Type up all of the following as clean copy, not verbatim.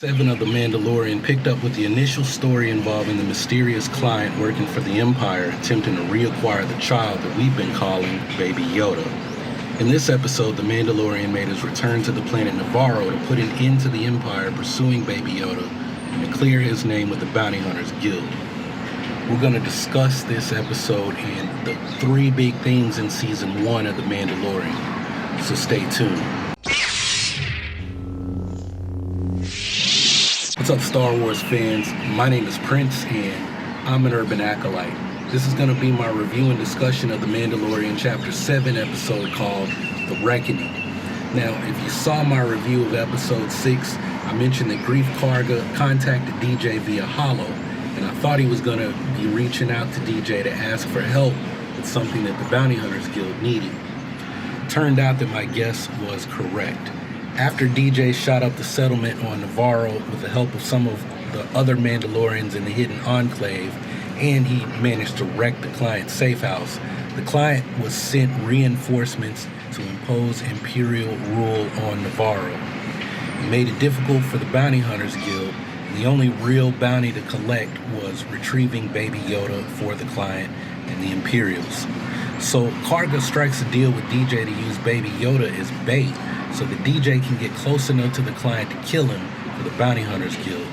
7 of The Mandalorian picked up with the initial story involving the mysterious client working for the Empire attempting to reacquire the child that we've been calling Baby Yoda. In this episode, the Mandalorian made his return to the planet Navarro to put an end to the Empire pursuing Baby Yoda and to clear his name with the Bounty Hunters Guild. We're going to discuss this episode and the 3 big themes in Season 1 of The Mandalorian, so stay tuned. What's up, Star Wars fans? My name is Prince and I'm an urban acolyte. This is going to be my review and discussion of The Mandalorian Chapter 7 episode called The Reckoning. Now, if you saw my review of episode 6, I mentioned that Greef Kragga contacted DJ via Holo, and I thought he was going to be reaching out to DJ to ask for help with something that the Bounty Hunters Guild needed. Turned out that my guess was correct. After DJ shot up the settlement on Navarro with the help of some of the other Mandalorians in the hidden enclave, and he managed to wreck the client's safe house, the client was sent reinforcements to impose Imperial rule on Navarro. It made it difficult for the Bounty Hunters Guild, and the only real bounty to collect was retrieving Baby Yoda for the client and the Imperials. So Kragga strikes a deal with DJ to use Baby Yoda as bait, so the DJ can get close enough to the client to kill him for the Bounty Hunters Guild.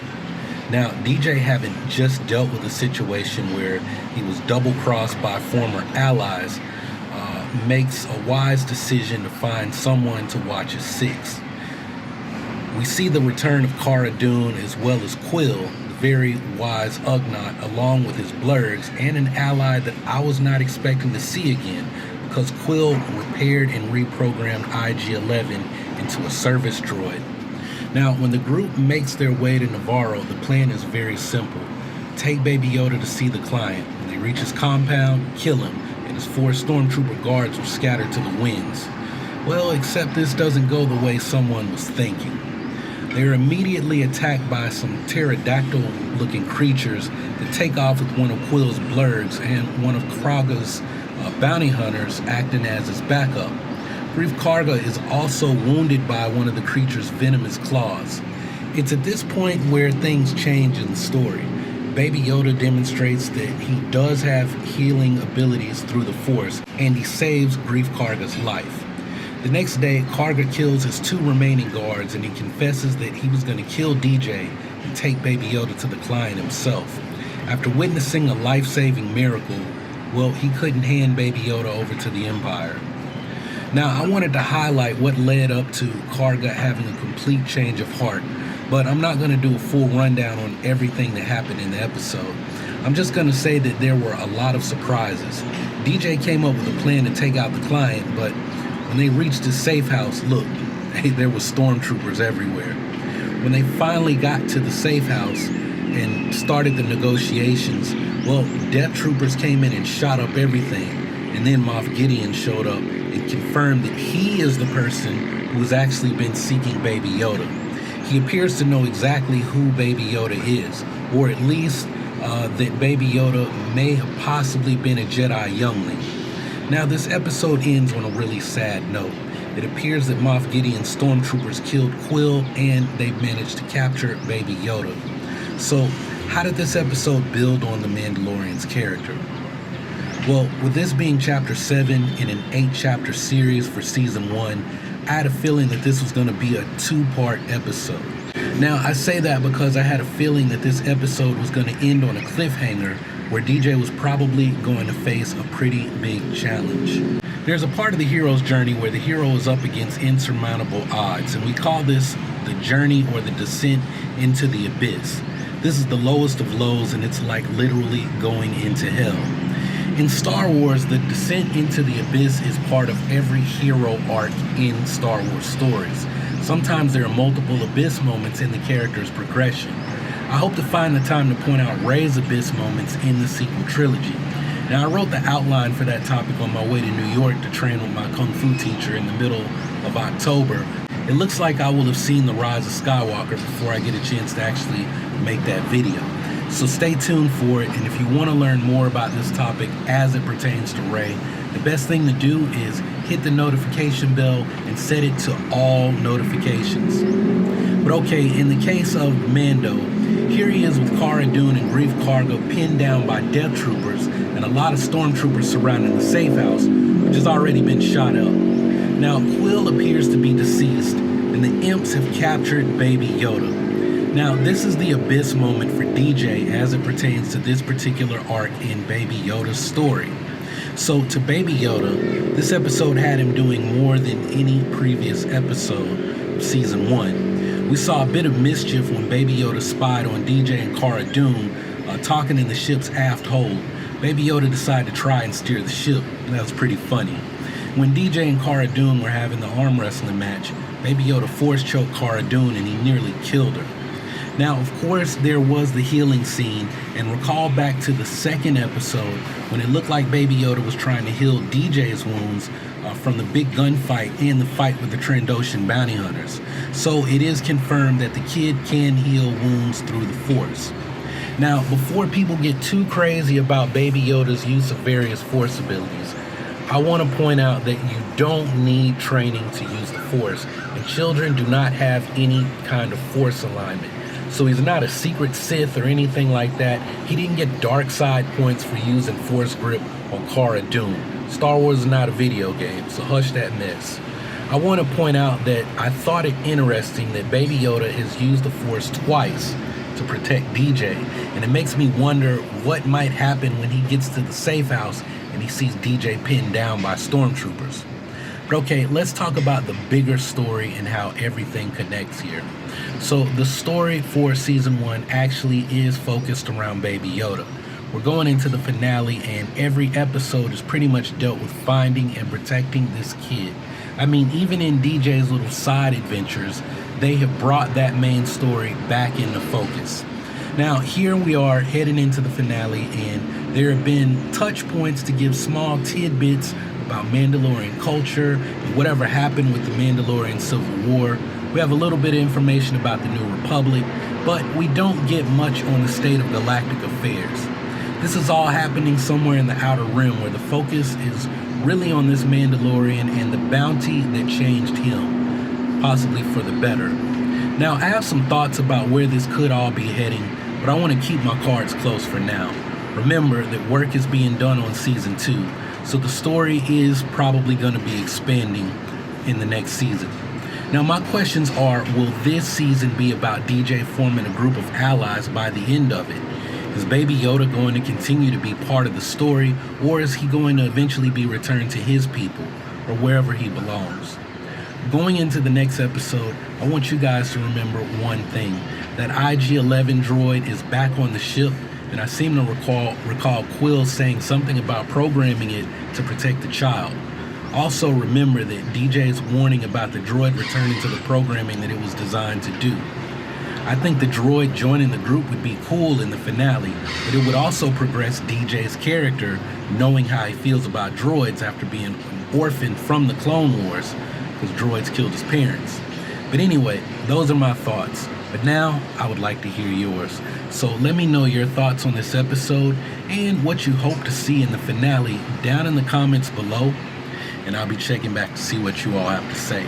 Now, DJ, having just dealt with a situation where he was double-crossed by former allies, makes a wise decision to find someone to watch his 6. We see the return of Cara Dune as well as Quill, the very wise Ugnaught, along with his blurgs, and an ally that I was not expecting to see again, because Quill repaired and reprogrammed IG-11 into a service droid. Now, when the group makes their way to Navarro, the plan is very simple. Take Baby Yoda to see the client. When they reach his compound, kill him, and his 4 stormtrooper guards will scatter to the winds. Well, except this doesn't go the way someone was thinking. They are immediately attacked by some pterodactyl-looking creatures that take off with one of Quill's blurgs and one of Kragga's bounty hunters acting as his backup. Greef Kragga is also wounded by one of the creature's venomous claws. It's at this point where things change in the story. Baby Yoda demonstrates that he does have healing abilities through the Force, and he saves Greef Kragga's life. The next day, Kragga kills his 2 remaining guards, and he confesses that he was going to kill DJ and take Baby Yoda to the client himself. After witnessing a life-saving miracle, well, he couldn't hand Baby Yoda over to the Empire. Now, I wanted to highlight what led up to Kragga having a complete change of heart, but I'm not going to do a full rundown on everything that happened in the episode. I'm just going to say that there were a lot of surprises. DJ came up with a plan to take out the client, but when they reached his safe house, look, there were stormtroopers everywhere. When they finally got to the safe house and started the negotiations, well, death troopers came in and shot up everything, and then Moff Gideon showed up and confirmed that he is the person who's actually been seeking Baby Yoda. He appears to know exactly who Baby Yoda is, or at least that Baby Yoda may have possibly been a Jedi youngling. Now, this episode ends on a really sad note. It appears that Moff Gideon's stormtroopers killed Quill and they've managed to capture Baby Yoda. So, how did this episode build on the Mandalorian's character? Well, with this being Chapter 7 in an 8-chapter series for Season 1, I had a feeling that this was going to be a 2-part episode. Now, I say that because I had a feeling that this episode was going to end on a cliffhanger where DJ was probably going to face a pretty big challenge. There's a part of the hero's journey where the hero is up against insurmountable odds, and we call this the journey or the descent into the abyss. This is the lowest of lows, and it's like literally going into hell. In Star Wars, the descent into the abyss is part of every hero arc in Star Wars stories. Sometimes there are multiple abyss moments in the character's progression. I hope to find the time to point out Rey's abyss moments in the sequel trilogy. Now, I wrote the outline for that topic on my way to New York to train with my Kung Fu teacher in the middle of October. It looks like I will have seen The Rise of Skywalker before I get a chance to actually make that video. So stay tuned for it, and if you want to learn more about this topic as it pertains to Rey, the best thing to do is hit the notification bell and set it to all notifications. But okay, in the case of Mando, here he is with Cara Dune and Greef Kragga pinned down by Death Troopers and a lot of stormtroopers surrounding the safe house, which has already been shot up. Now, Quill appears to be deceased, and the imps have captured Baby Yoda. Now, this is the abyss moment for DJ as it pertains to this particular arc in Baby Yoda's story. So, to Baby Yoda, this episode had him doing more than any previous episode of Season 1. We saw a bit of mischief when Baby Yoda spied on DJ and Cara Dune talking in the ship's aft hold. Baby Yoda decided to try and steer the ship, and that was pretty funny. When DJ and Cara Dune were having the arm wrestling match, Baby Yoda force choked Cara Dune and he nearly killed her. Now, of course, there was the healing scene, and recall back to the second episode when it looked like Baby Yoda was trying to heal DJ's wounds from the big gunfight and the fight with the Trandoshan bounty hunters. So it is confirmed that the kid can heal wounds through the Force. Now, before people get too crazy about Baby Yoda's use of various Force abilities, I want to point out that you don't need training to use the Force, and children do not have any kind of Force alignment. So he's not a secret Sith or anything like that. He didn't get dark side points for using Force grip on Cara Dune. Star Wars is not a video game, so hush that mess. I want to point out that I thought it interesting that Baby Yoda has used the Force twice to protect DJ, and it makes me wonder what might happen when he gets to the safe house and he sees DJ pinned down by stormtroopers. But okay, let's talk about the bigger story and how everything connects here. So the story for Season 1 actually is focused around Baby Yoda. We're going into the finale, and every episode is pretty much dealt with finding and protecting this kid. I mean, even in DJ's little side adventures, they have brought that main story back into focus. Now, here we are heading into the finale, and there have been touch points to give small tidbits about Mandalorian culture and whatever happened with the Mandalorian Civil War. We have a little bit of information about the New Republic, but we don't get much on the state of galactic affairs. This is all happening somewhere in the Outer Rim, where the focus is really on this Mandalorian and the bounty that changed him, possibly for the better. Now, I have some thoughts about where this could all be heading, but I want to keep my cards close for now. Remember that work is being done on Season 2, so the story is probably going to be expanding in the next season. Now, my questions are, will this season be about DJ forming a group of allies by the end of it? Is Baby Yoda going to continue to be part of the story, or is he going to eventually be returned to his people, or wherever he belongs? Going into the next episode, I want you guys to remember one thing, that IG-11 droid is back on the ship, and I seem to recall Quill saying something about programming it to protect the child. Also remember that DJ's warning about the droid returning to the programming that it was designed to do. I think the droid joining the group would be cool in the finale, but it would also progress DJ's character, knowing how he feels about droids after being orphaned from the Clone Wars, because droids killed his parents. But anyway, those are my thoughts. But now, I would like to hear yours. So let me know your thoughts on this episode and what you hope to see in the finale down in the comments below, and I'll be checking back to see what you all have to say.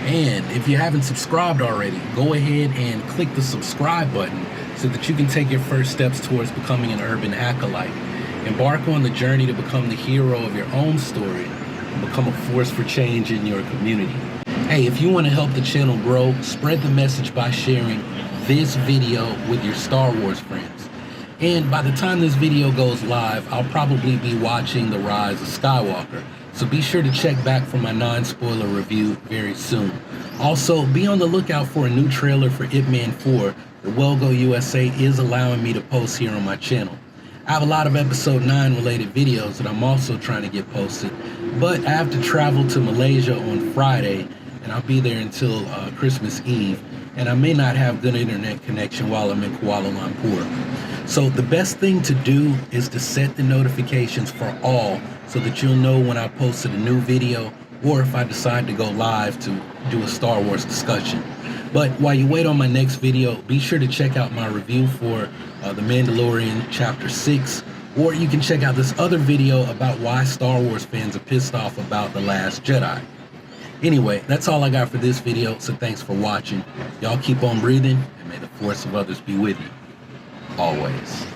And if you haven't subscribed already, go ahead and click the subscribe button so that you can take your first steps towards becoming an urban acolyte. Embark on the journey to become the hero of your own story and become a force for change in your community. Hey, if you want to help the channel grow, spread the message by sharing this video with your Star Wars friends. And by the time this video goes live, I'll probably be watching The Rise of Skywalker. So be sure to check back for my non-spoiler review very soon. Also, be on the lookout for a new trailer for Ip Man 4 that Wellgo USA is allowing me to post here on my channel. I have a lot of episode 9 related videos that I'm also trying to get posted, but I have to travel to Malaysia on Friday, and I'll be there until Christmas Eve, and I may not have good internet connection while I'm in Kuala Lumpur. So the best thing to do is to set the notifications for all so that you'll know when I posted a new video or if I decide to go live to do a Star Wars discussion. But while you wait on my next video, be sure to check out my review for The Mandalorian Chapter 6 Or you can check out this other video about why Star Wars fans are pissed off about The Last Jedi. Anyway, that's all I got for this video, so thanks for watching. Y'all keep on breathing, and may the force of others be with you. Always.